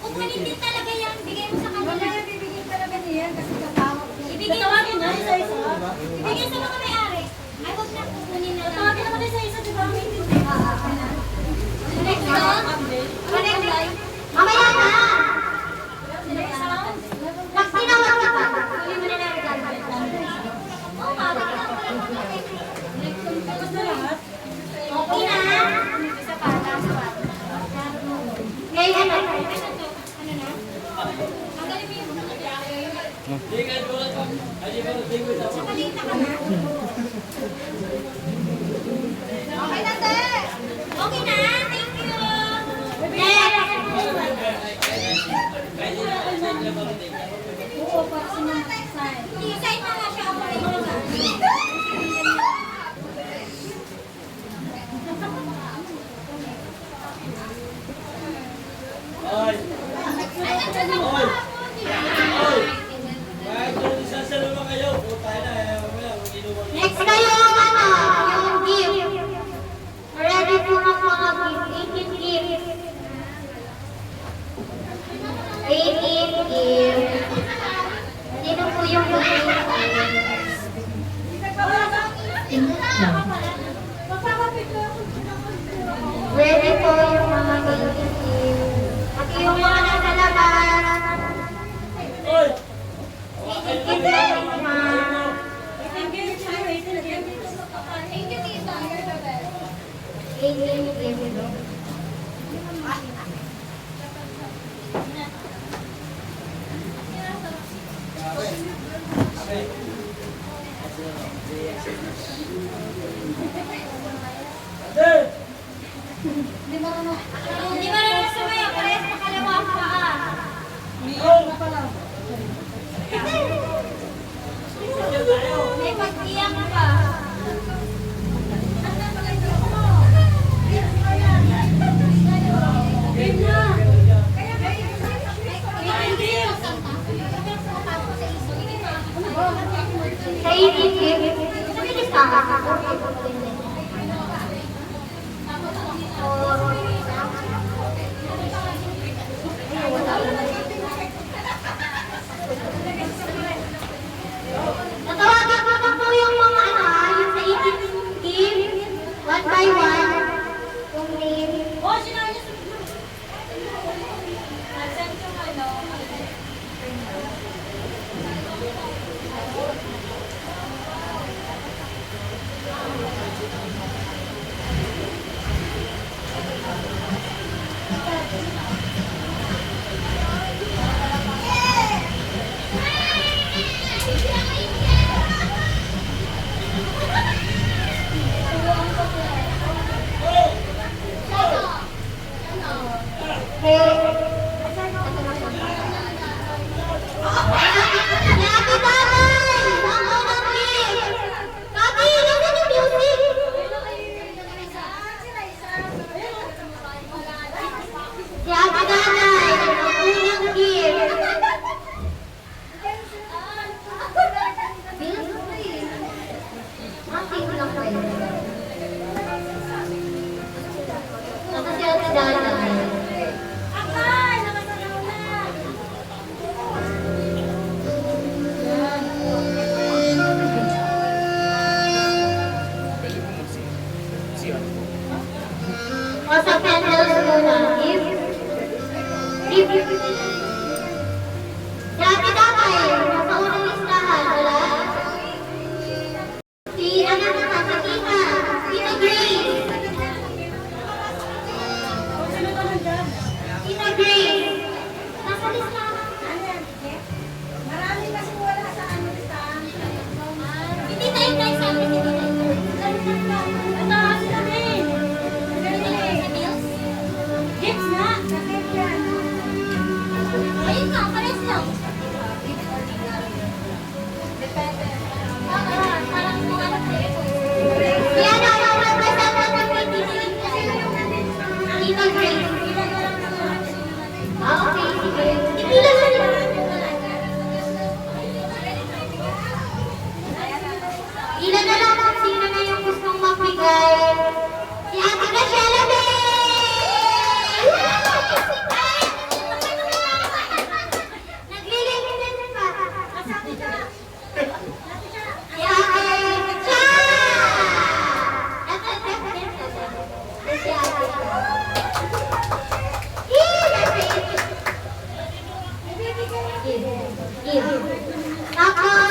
Kukunin din talaga yan. Bigay mo sa kanila. Wala bibigay talaga niyan kasi katawag. Ibigay na isa-isa. Ibigay sa mga may-ari. Ay, huwag na kukunin na lang. Tawagin naman isa-isa, di ba? Connect na? Connect na? Mamaya na! Pag tinawag ka pa, huli mo na lang regalo. Oo, mabak na. Okay na? Isa pa, last one. Ngayon na. Ano na? Ang galing mo yung mga Sakalita ka na. Okay na, te. Okay na. Thank you. Oo, para sa mga sign. Hindi, sign na nga siya. Ako rin yung next kayo yung yung gift. Ready po ng mga gift. 18 gift. 18 gift. Sino po yung ready po yung mga gift. At yung mga nasa labas. 18 gift. Hindi marunong sumayaw, parehas makalawa ang paa. May pag-iyak na ba? Sa ibig, nabilis ka ako. Natawagan ko na po yung mga yung sa 18 gift, one by one. Yung name. Oh, sinabi niya sa send ko ano. Give. Tapos,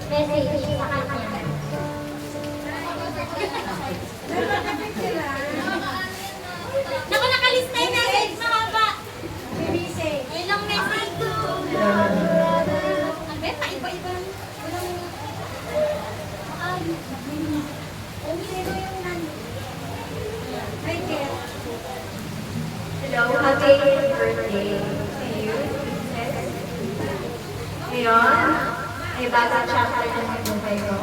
message sa kanya. Naku, nakalista yung message, mahaba. Ilang message ko. Ang beta, iba-iba. Hello, happy birthday to you, Princess. Ngayon, ay bagong chapter ng buhay ko.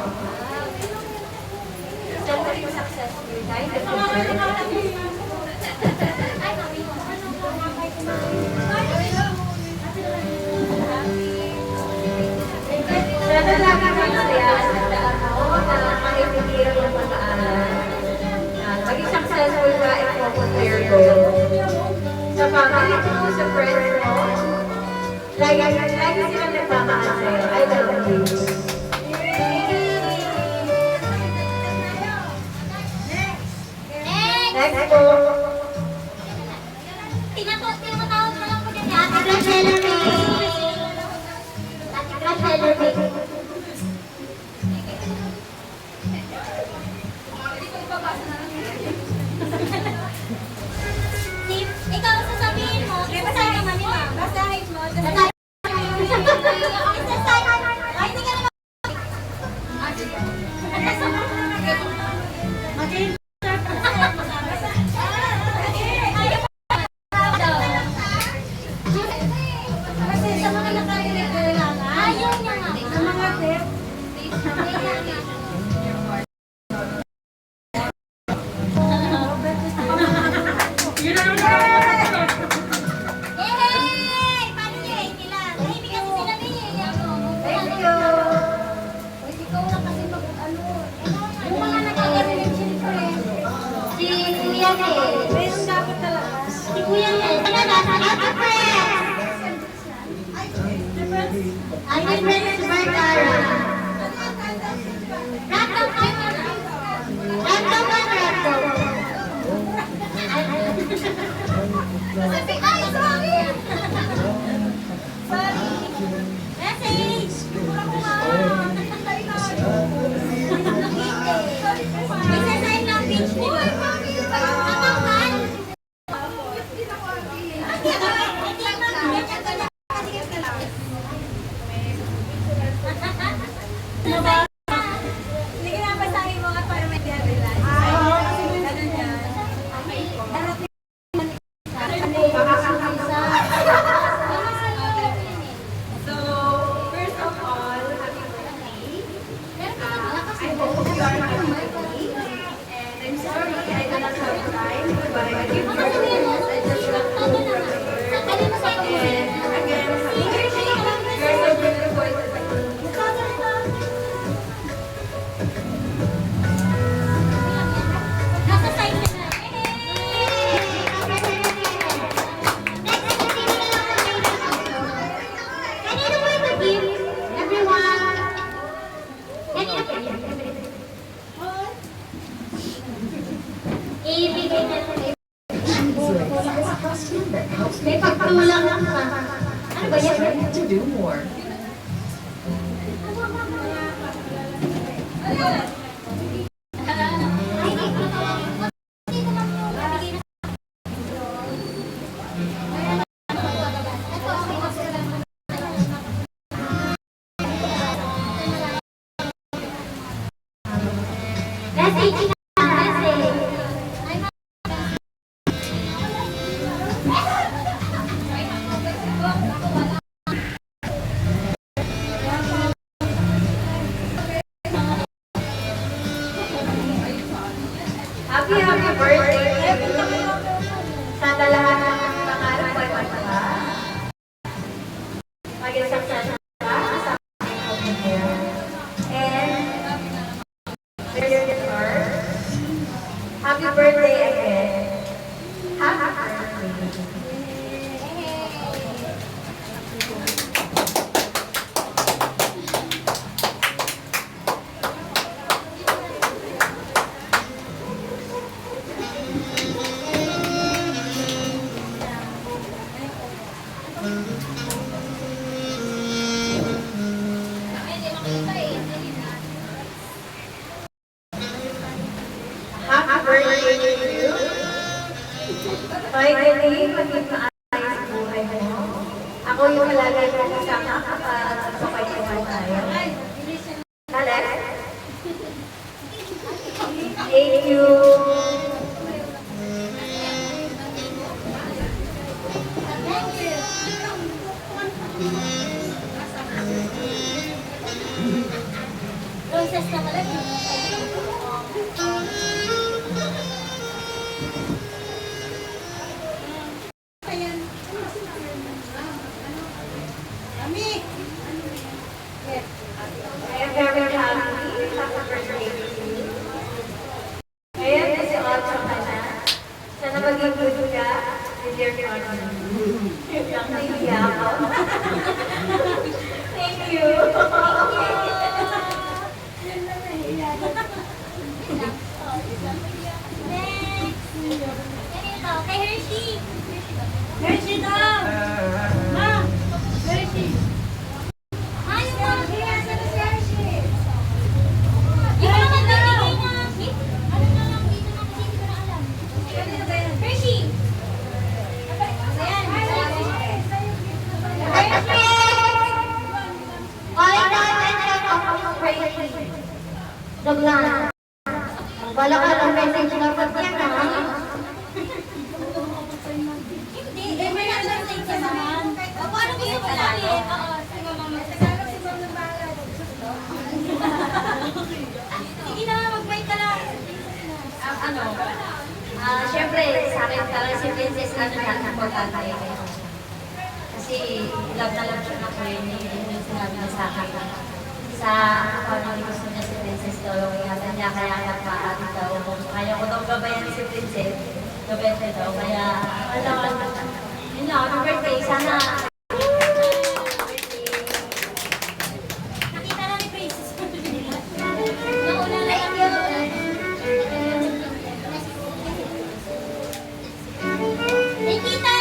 Siyempre ko successful dahil the future. Sana lagi masaya sa daan mo na makipigilan ng pag-aaral. Maging successful ka and focus to your goal. Sa family mo, sa friends mo, lagi sila nagmamahal sa'yo. I love you. Next po. Tinatawag mo lang po din. Ate Rachel ikaw sasabihin mo, basahin naman nila. Basahin mo. Ay, hindi ka naman. Kasi sa mga nakarinig ko lang, ayaw niya nga. Sa mga Yay! Paano niya nila? Hindi kasi sila Thank you. ikaw na kasi mag-ano. Yung mga nakakarinig siyempre. Si Kuya Nel. Meron dapat talaga. Si Kuya Nel. Sila nasa Ate Friends. Ate Friends Vergara. Ratong Sabi, ay, sorry! Sorry! Message! Isa-sign lang page mo. Kapangkan? Hindi ka nabasahin mo at para may deadline. Ganun yan. So, first of all, happy birthday. I hope you are happy. And I'm sorry I cannot have time, but I give you a gift. I just love to remember. And again, happy birthday. You're so beautiful. Nasa side na na. Kanino mo yung gift? Everyone. Kanino po yan? Ibigay na lang. May pagtulang lang pa. Ano ba yan? To do more. Message na, message. Happy birthday. Sana lahat ng pangarap ay matapa. Maging successful ka sa aking career. And happy birthday again. Happy birthday. isama kapag magpapaytuhan tayo. Alex? Thank you. Roses na malaki. I am very happy. Happy birthday to you. Ngayon, kasi auto ka na. Sana maging good ka with your partner. Nahihiya ako. Thank you. Ganito, kay Hershey. Hershey daw. Ma, Hershey. Ma, yung mga kaya sa Hershey. Yung mga nabibigay na, ano na lang dito na kasi hindi ko na alam. Hershey. Ayan, Hershey. Calling the attention of Hershey. Daglan. Wala ka ng message dapat yan, ha? Hindi, may nasa-save ka naman. Paano gusto mo natin? Oo, sige mama. Si mama bahala. Sige na, mag-bye ka lang. Siyempre, sa akin talaga si Princess ano na importante. Kasi love na love siya na ko yun yung sinabi niya sa akin. Sa family gusto niya si Princess daw, ingatan niya kaya nagkakati daw. Kaya ko daw gabayan si Princess, gabete daw. Kaya, yun lang, happy birthday. Sana, Nakita na ni Princess. Nauna na lang yun. Hey, Tita!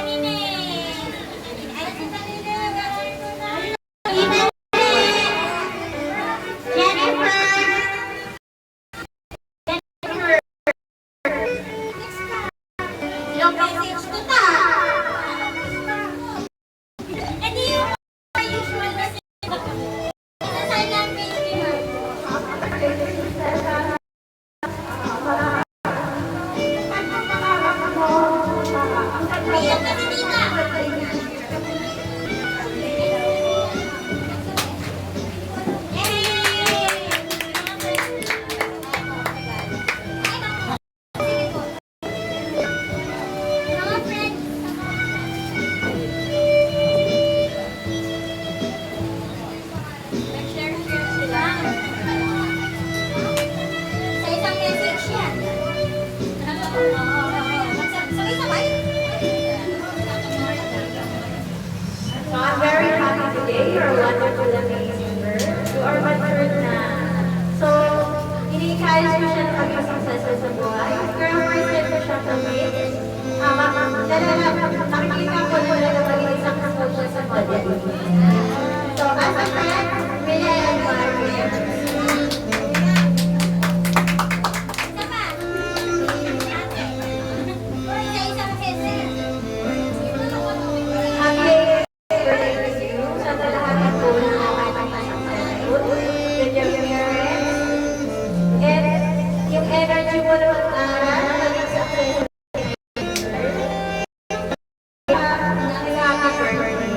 Nine! Ay, Tita Nine! Tita Jennifer! Yung message ko ta! Eh di yung usual message ko. Isa-sign lang baby mo. Ayan kasi Tita! Mga friends, nag-share sila. Sa isang message yan. Sabay-sabay. So I'm very happy today. You're a wonderful, amazing girl. You are matured na. So, ini-encourage mo siya na maging successful sa buhay. Pero first step ko siya sa faith. Nakikita ko na maging isang successful sa modeling. So, as a friend, really I admire you. Isa pa. Isa-isang message. Happy birthday to you. Sana lahat ng tulong na kayo successful with your parents. And yung energy mo na mag-aral, maging successful. Happy birthday.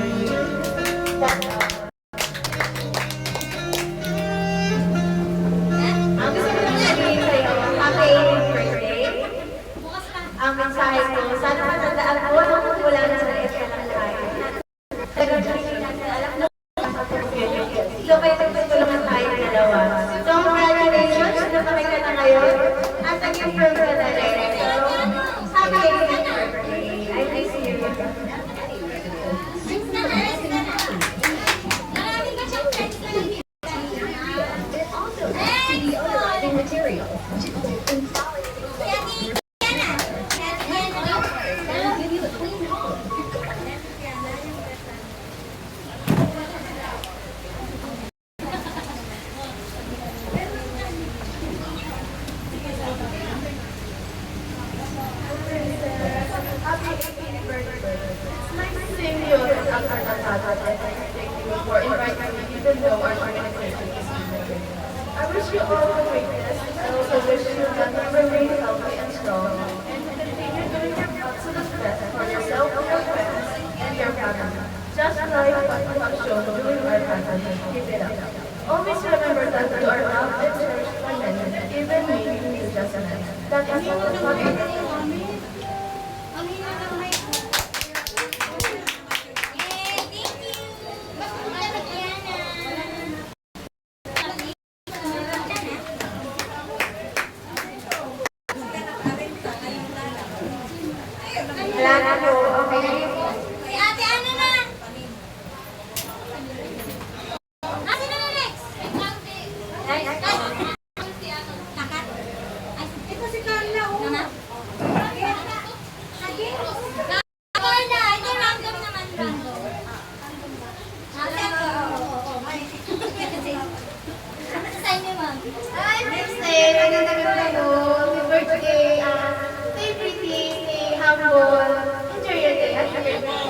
for inviting me even though our organization is limited. I wish you all the greatness. I also wish you that you remain healthy and strong and continue doing your absolute best for yourself, your friends, and your family. Just like what you have shown during our pandemic. Keep it up. Always remember that you are loved and cherished by many, even me, you just met. That is all. Happy Ang hina ng mic. Yay! Thank you! Mas muna na Diana. Wala na po. Okay. Si ate ano na? Ate na next? Si ano? Takat? Ay, ito si Carla. Nana? Sige. Carla, ito random naman. Random. Ate ako. Ano sa inyo, ma'am? Hi, Kristen! Nagandang mo. Happy birthday! Stay pretty, stay humble. Enjoy your day at your birthday.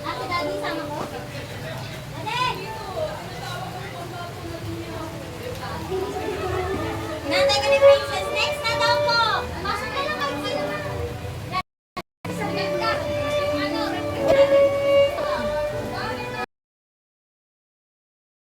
Ate, daddy, sama ko? Ate! Nantay ka ni Princess.